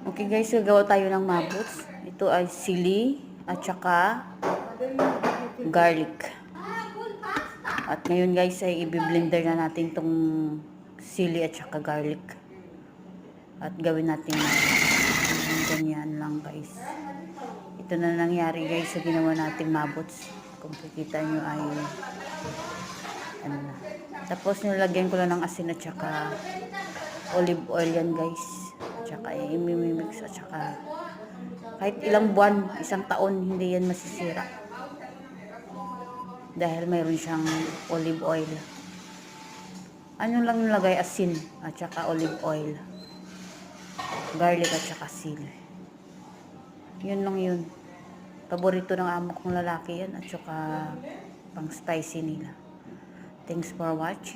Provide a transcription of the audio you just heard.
Okay guys, gagawa tayo ng mabots. Ito ay sili at saka garlic. At ngayon guys ay i-blender na natin tong sili at saka garlic. At gawin natin ganyan lang guys. Ito na nangyari guys sa ginawa nating mabots. Kung kikita nyo ay ano na. Tapos nilagyan ko lang ng asin at saka olive oil yan guys. Tsaka imimix at saka kahit ilang buwan, isang taon, hindi yan masisira. Dahil mayroon siyang olive oil. Ano lang nilagay? Asin at saka olive oil. Garlic at saka sili. Yun lang yun. Paborito ng amo kong lalaki yan at saka pang spicy nila. Thanks for watching.